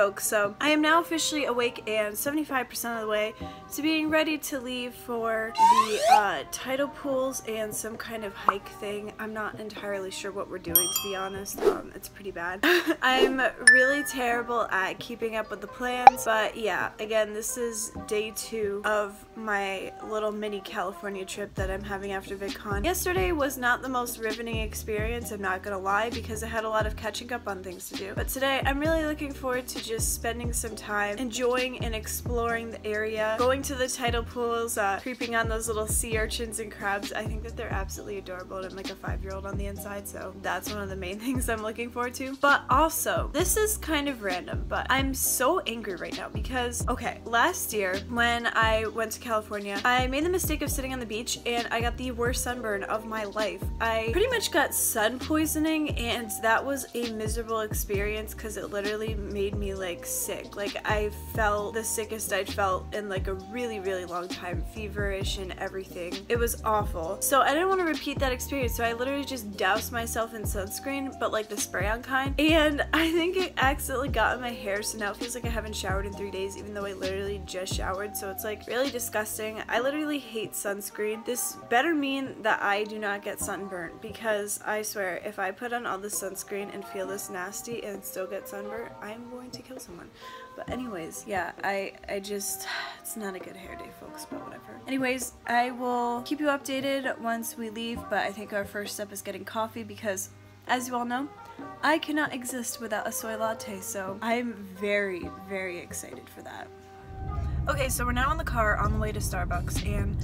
joke. So I am now officially awake and 75% of the way to being ready to leave for the tidal pools and some kind of hike thing. I'm not entirely sure what we're doing, to be honest. It's pretty bad. I'm really terrible at keeping up with the plans, but yeah, again, this is day 2 of my little mini California trip that I'm having after VidCon. Yesterday was not the most riveting experience, I'm not gonna lie, because I had a lot of catching up on things to do. But today, I'm really looking forward to just spending some time enjoying and exploring the area, going to the tidal pools, creeping on those little sea urchins and crabs. I think that they're absolutely adorable, and I'm like a 5-year-old on the inside, so that's one of the main things I'm looking forward to. But also, this is kind of random, but I'm so angry right now because, okay, last year when I went to California, I made the mistake of sitting on the beach and I got the worst sunburn of my life. I pretty much got sun poisoning, and that was a miserable experience because it literally made me like sick. Like, I felt the sickest I'd felt in like a really, really long time, feverish and everything. It was awful. So I didn't want to repeat that experience, so I literally just doused myself in sunscreen, but like the spray-on kind, and I think it accidentally got in my hair, so now it feels like I haven't showered in 3 days, even though I literally just showered, so it's like really disgusting. I literally hate sunscreen. This better mean that I do not get sunburnt, because I swear, if I put on all this sunscreen and feel this nasty and still get sunburnt, I am going to kill someone. But anyways, yeah, I just, it's not a good hair day, folks, but whatever. Anyways, I will keep you updated once we leave, but I think our first step is getting coffee because, as you all know, I cannot exist without a soy latte, so I'm very, very excited for that. Okay, so we're now in the car on the way to Starbucks, and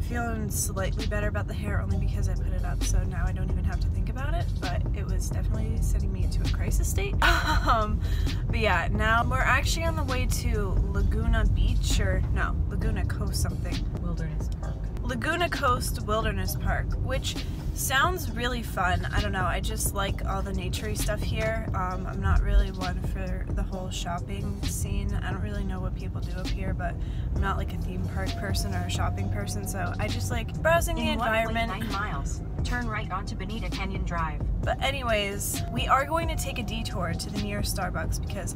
feeling slightly better about the hair only because I put it up, so now I don't even have to think about it, but it was definitely sending me into a crisis state. But yeah, now we're actually on the way to Laguna Beach, or no, Laguna Coast something. Wilderness Park. Laguna Coast Wilderness Park, which sounds really fun. I don't know, I just like all the naturey stuff here. I'm not really one for the whole shopping scene. I don't really know what people do up here, but I'm not like a theme park person or a shopping person, so I just like browsing the environment. 9 miles. Turn right onto Bonita Canyon Drive. But anyways, we are going to take a detour to the nearest Starbucks because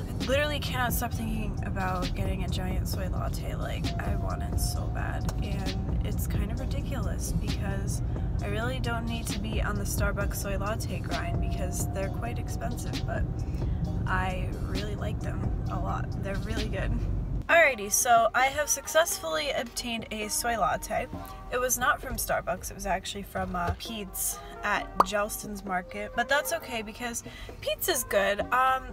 I literally cannot stop thinking about getting a giant soy latte. Like, I want it so bad, and it's kind of ridiculous because I really don't need to be on the Starbucks soy latte grind because they're quite expensive, but I really like them a lot. They're really good. Alrighty, so I have successfully obtained a soy latte. It was not from Starbucks, it was actually from Pete's at Gelston's Market, but that's okay because Pete's is good.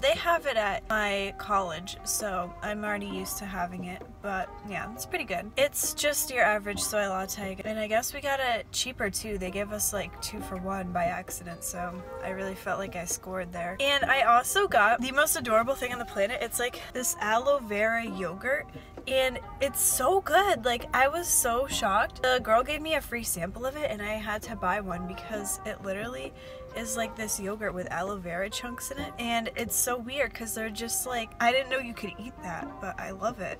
They have it at my college, so I'm already used to having it, but yeah, it's pretty good. It's just your average soy latte, and I guess we got it cheaper too. They gave us like 2 for 1 by accident, so I really felt like I scored there. And I also got the most adorable thing on the planet. It's like this aloe vera yogurt, and it's so good. Like, I was so shocked. The girl gave me a free sample of it, and I had to buy one because it literally is like this yogurt with aloe vera chunks in it, and it's so weird because they're just like, I didn't know you could eat that, but I love it.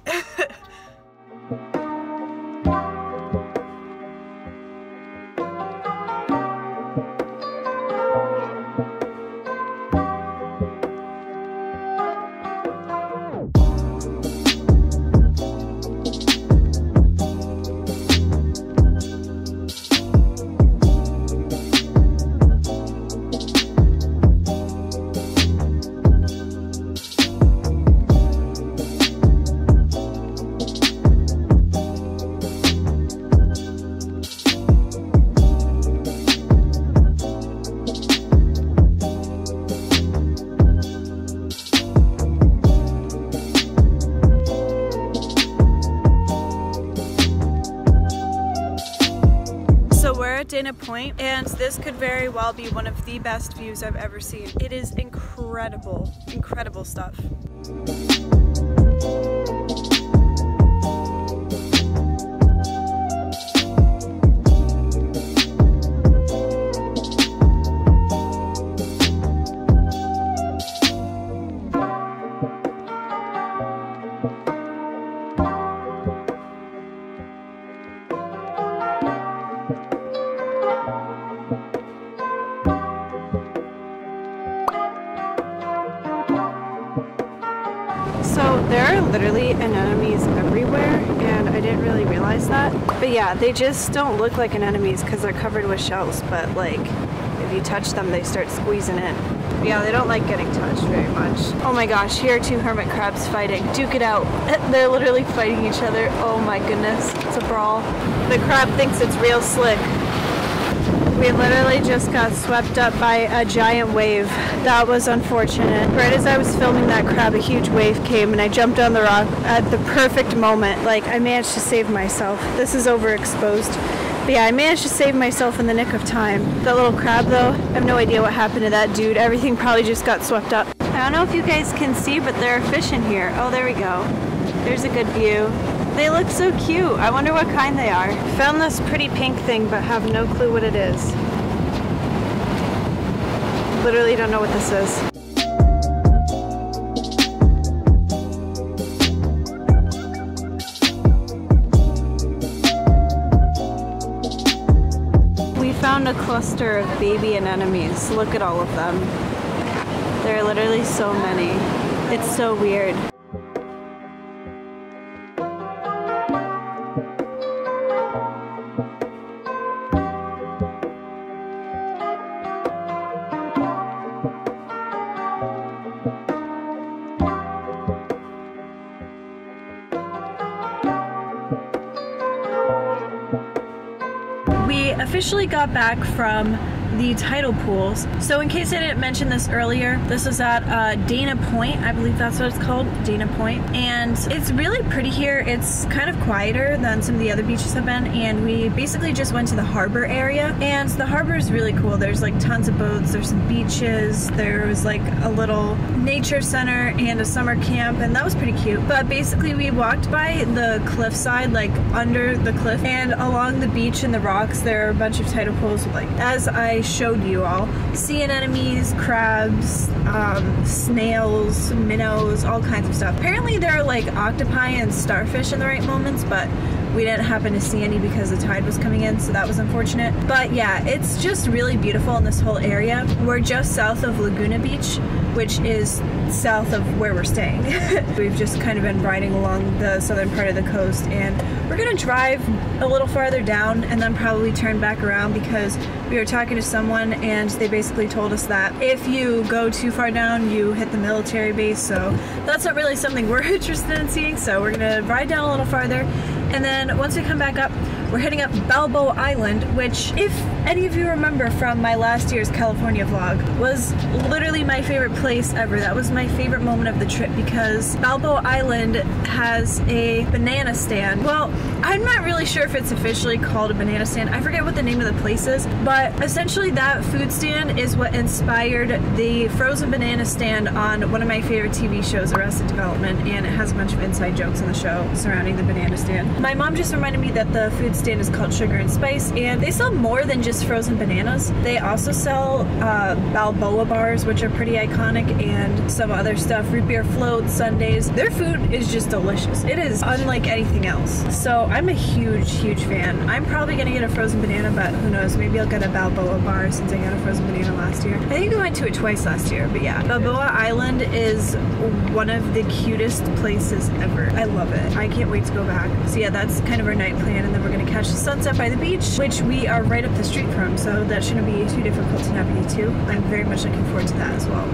Dana Point, and this could very well be one of the best views I've ever seen. It is incredible, incredible stuff. literally anemones everywhere, and I didn't really realize that. But yeah, they just don't look like anemones because they're covered with shells, but like if you touch them, they start squeezing in. Yeah, they don't like getting touched very much. Oh my gosh, here are two hermit crabs fighting. Duke it out. They're literally fighting each other. Oh my goodness, it's a brawl. The crab thinks it's real slick. We literally just got swept up by a giant wave. That was unfortunate. Right as I was filming that crab, a huge wave came and I jumped on the rock at the perfect moment. Like, I managed to save myself. This is overexposed. But yeah, I managed to save myself in the nick of time. That little crab though, I have no idea what happened to that dude. Everything probably just got swept up. I don't know if you guys can see, but there are fish in here. Oh, there we go. There's a good view. They look so cute. I wonder what kind they are. Found this pretty pink thing, but have no clue what it is. Literally don't know what this is. We found a cluster of baby anemones. Look at all of them. There are literally so many. It's so weird. We officially got back from the tidal pools. So in case I didn't mention this earlier, this is at Dana Point. I believe that's what it's called, Dana Point. And it's really pretty here. It's kind of quieter than some of the other beaches I've been, and we basically just went to the harbor area. And the harbor is really cool. There's like tons of boats, there's some beaches, there was like a little nature center and a summer camp, and that was pretty cute. But basically we walked by the cliffside, like under the cliff, and along the beach and the rocks there are a bunch of tidal pools, like as I showed you all. Sea anemones, crabs, snails, minnows, all kinds of stuff. Apparently there are like octopi and starfish in the right moments, but we didn't happen to see any because the tide was coming in, so that was unfortunate. But yeah, it's just really beautiful in this whole area. We're just south of Laguna Beach, which is south of where we're staying. We've just kind of been riding along the southern part of the coast, and we're gonna drive a little farther down and then probably turn back around because we were talking to someone and they basically told us that if you go too far down, you hit the military base, so that's not really something we're interested in seeing, so we're gonna ride down a little farther, and then once we come back up, we're heading up Balboa Island, which, if any of you remember from my last year's California vlog, was literally my favorite place ever. That was my favorite moment of the trip because Balboa Island has a banana stand. Well, I'm not really sure if it's officially called a banana stand. I forget what the name of the place is, but essentially that food stand is what inspired the frozen banana stand on one of my favorite TV shows, Arrested Development, and it has a bunch of inside jokes in the show surrounding the banana stand. My mom just reminded me that the food stand is called Sugar and Spice, and they sell more than just frozen bananas. They also sell Balboa bars, which are pretty iconic, and some other stuff, root beer floats, sundaes. Their food is just delicious. It is unlike anything else. So I'm a huge fan. I'm probably gonna get a frozen banana, but who knows, maybe I'll get a Balboa bar since I got a frozen banana last year. I think we went to it twice last year, but yeah. Balboa Island is one of the cutest places ever. I love it. I can't wait to go back. So yeah, that's kind of our night plan, and then we're gonna catch the sunset by the beach, which we are right up the street from, so that shouldn't be too difficult to navigate to. I'm very much looking forward to that as well.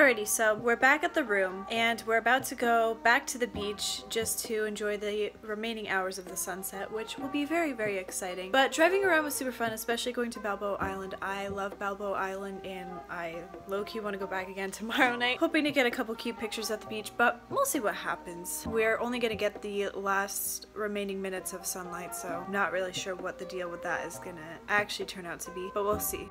Alrighty, so we're back at the room and we're about to go back to the beach just to enjoy the remaining hours of the sunset, which will be very, very exciting. But driving around was super fun, especially going to Balboa Island. I love Balboa Island and I low-key want to go back again tomorrow night, hoping to get a couple cute pictures at the beach, but we'll see what happens. We're only going to get the last remaining minutes of sunlight, so I'm not really sure what the deal with that is going to actually turn out to be, but we'll see.